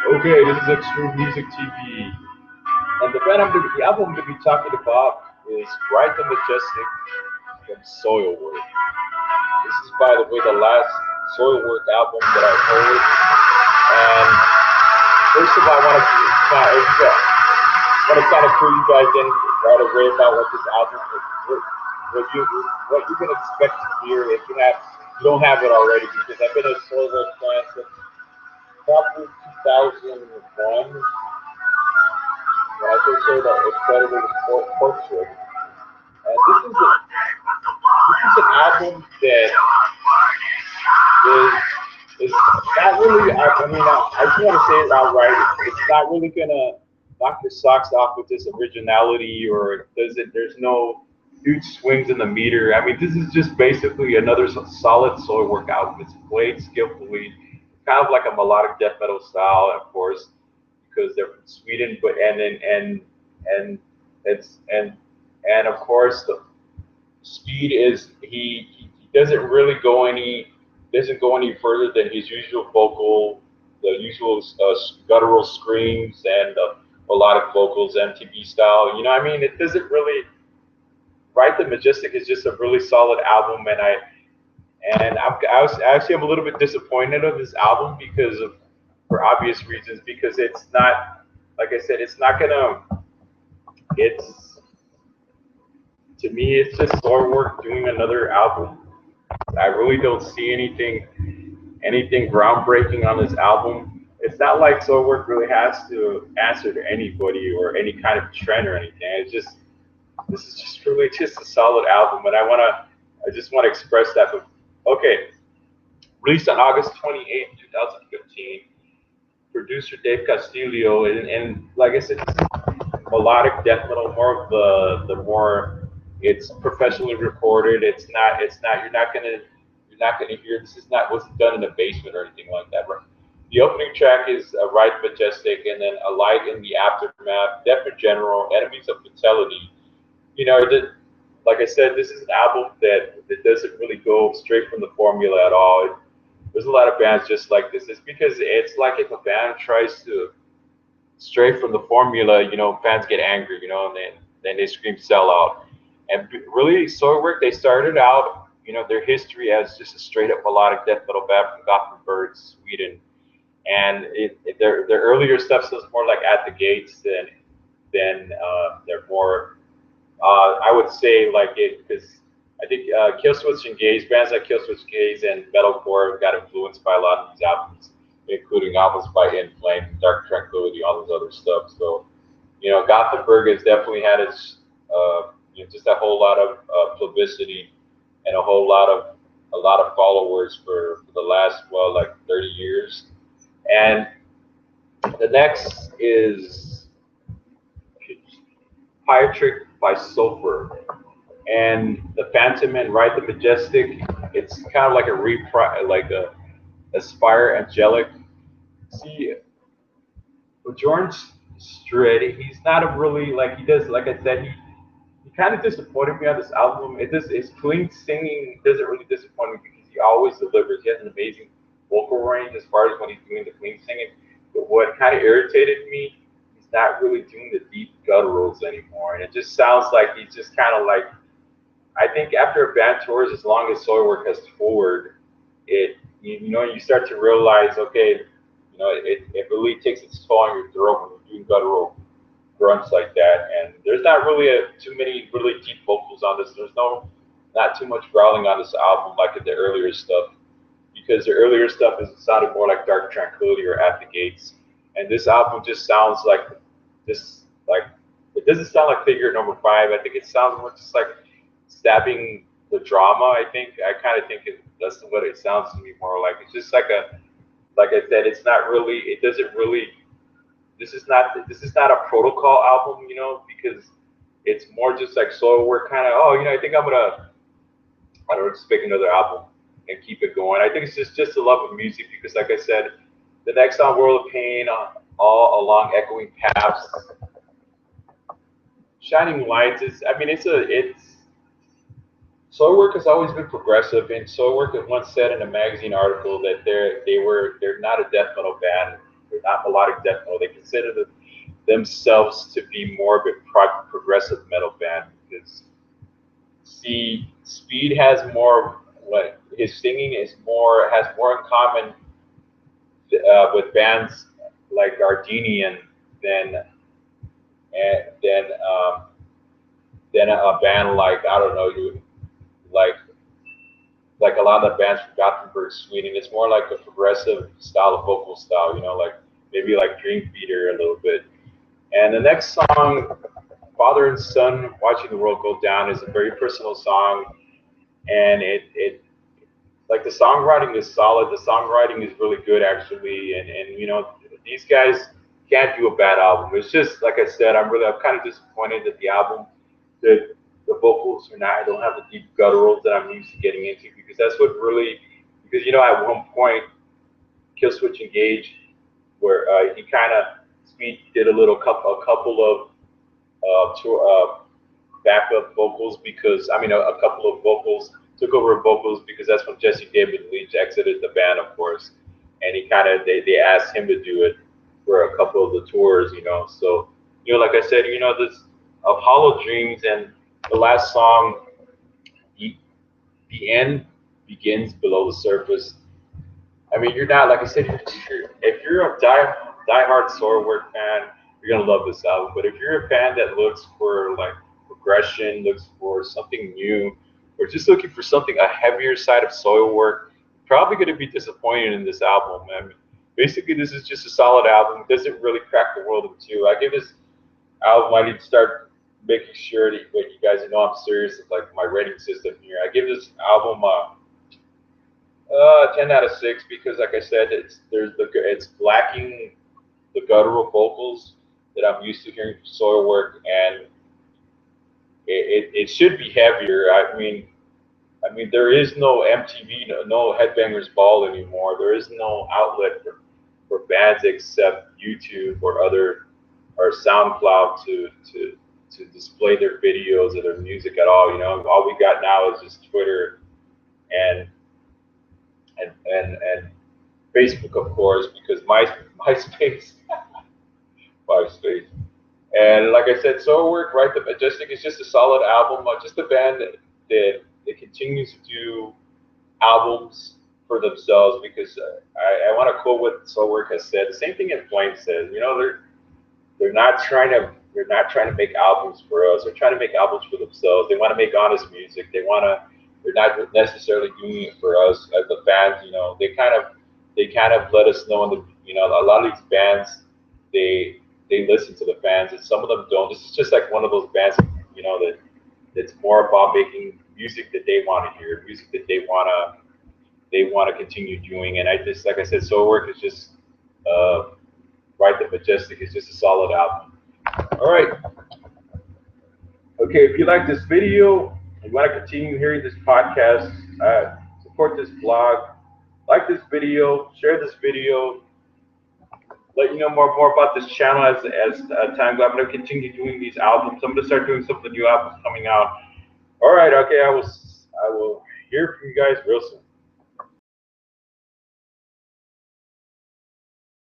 Okay, this is Extreme Music TV, and the album I'm going to be talking about is Ride the Majestic from Soilwork. This is, by the way, the last Soilwork album that I've heard. And first of all, I want to kind of fill you guys in right away about what this album is, what you can expect to hear if you don't have it already, because I've been a Soilwork fan since probably 2001 when I first heard that it started with Portrait. And this is an album that is not really. I just want to say it outright. It's not really gonna knock your socks off with this originality, or does it? There's no huge swings in the meter. I mean, this is just basically another solid soil work album. It's played skillfully, kind of like a melodic death metal style, of course, because they're from Sweden. But and it's and of course the speed is he doesn't go any further than his usual the usual guttural screams and melodic vocals, MTV style. You know, I mean, it doesn't really. Right, the Majestic is just a really solid album, I'm a little bit disappointed of this album because of for obvious reasons, because it's not, like I said, it's not gonna. It's To me, it's just Soilwork doing another album. I really don't see anything groundbreaking on this album. It's not like Soilwork really has to answer to anybody or any kind of trend or anything. It's just this is just really just a solid album, and I just want to express that. But okay, released on August 28th, 2015. Producer Dave Castillo, and like I said, this is melodic death metal, more of the more it's professionally recorded. It's not you're not gonna hear this is not what's done in the basement or anything like that. Right? The opening track is Ride Majestic, and then A Light in the Aftermath, Death in General, Enemies of Fatality. You know, like I said, this is an album that doesn't really go straight from the formula at all. There's a lot of bands just like this. It's because it's like if a band tries to stray from the formula, fans get angry, and then they scream sell out. And really, Soilwork, they started out, their history as just a straight up melodic death metal band from Gothenburg, Sweden. And their earlier stuff was more like At the Gates than they're more, I would say, like it, because I think Killswitch and Gaze, bands like Killswitch Gaze and Metalcore got influenced by a lot of these albums, including albums by In Flame, Dark Tranquility, all this other stuff. So, Gothenburg has definitely had its, just a whole lot of publicity and a lot of followers for the last, well, like 30 years. And the next is Trick by Sulfur. And the Phantom and Ride the Majestic, it's kind of like like a Aspire Angelic. See, with George Strait, he's not a really like he does. Like I said, he kind of disappointed me on this album. His clean singing doesn't really disappoint me because he always delivers. He has an amazing vocal range as far as when he's doing the clean singing. But what kind of irritated me, he's not really doing the deep gutturals anymore, and it just sounds like he's just kind of like. I think after a band tours, as long as Soilwork has toured, you start to realize, okay, it really takes its toll on your throat when you're doing guttural grunts like that. And there's not really too many really deep vocals on this. There's not too much growling on this album like in the earlier stuff, because the earlier stuff sounded more like Dark Tranquility or At the Gates, and this album just sounds like this like it doesn't sound like Figure Number Five. I think it sounds more just like stabbing the drama. I kind of think that's what it sounds to me more like. It's just like I said, it's not really. It doesn't really. This is not a protocol album, because it's more just like Soilwork kind of. Oh, I think I don't know, just make another album and keep it going. I think it's just a love of music because, like I said, the next song, World of Pain, all along echoing paths, Shining Lights is. I mean, it's Soilwork has always been progressive, and Soilwork had once said in a magazine article that they're not a death metal band. they're not melodic death metal. They consider themselves to be more of a progressive metal band because see, Speed has more. What his singing is more has more in common with bands like Gardenian than than um, than a band like I don't know you like a lot of the bands from Gothenburg, Sweden. It's more like a progressive style of vocal style, you know, like maybe like Dream Theater a little bit. And the next song, Father and Son, Watching the World Go Down, is a very personal song, and it like the songwriting is solid. The songwriting is really good actually, and you know these guys can't do a bad album. It's just like I said, I'm kind of disappointed that the album, the vocals are not. I don't have the deep gutturals that I'm used to getting into because that's what really because you know at one point Killswitch Engage where he kind of Speed did a couple of backup vocals because I mean a couple of vocals took over vocals because that's when Jesse David Leach exited the band, of course, and he kind of they asked him to do it for a couple of the tours, you know. So you know, like I said, you know, this of Hollow Dreams and the last song, the end begins below the surface. I mean, you're not like I said. If you're a diehard Soilwork fan, you're gonna love this album. But if you're a fan that looks for like progression, looks for something new, or just looking for something a heavier side of Soilwork, probably gonna be disappointed in this album. I mean, basically, this is just a solid album. It doesn't really crack the world in two. I give this album. I need to start making sure that you guys know I'm serious with like my rating system here. I give this album a 10 out of 6 because, like I said, it's lacking the guttural vocals that I'm used to hearing from Soilwork, and it should be heavier. I mean, there is no MTV, no Headbangers Ball anymore. There is no outlet for bands except YouTube or SoundCloud to display their videos or their music at all. You know, all we got now is just Twitter and and Facebook, of course, because MySpace, MySpace. And like I said, Soilwork, Ride the Majestic is just a solid album. Just a band that continues to do albums for themselves because I want to quote what Soilwork has said. The same thing In Flames says. You know, they're not trying to make albums for us. They're trying to make albums for themselves. They want to make honest music. They're not necessarily doing it for us as the fans. You know, they kind of let us know. You know, a lot of these bands they listen to the fans, and some of them don't. This is just like one of those bands, you know, that's more about making music that they want to hear, music that they want to continue doing. And I just, like I said, Soilwork is just Ride the Majestic is just a solid album. All right. Okay, if you like this video and want to continue hearing this podcast, support this blog, like this video, share this video, let you know more about this channel as time goes. I'm going to continue doing these albums. I'm going to start doing some of the new albums coming out. All right, okay, I will hear from you guys real soon.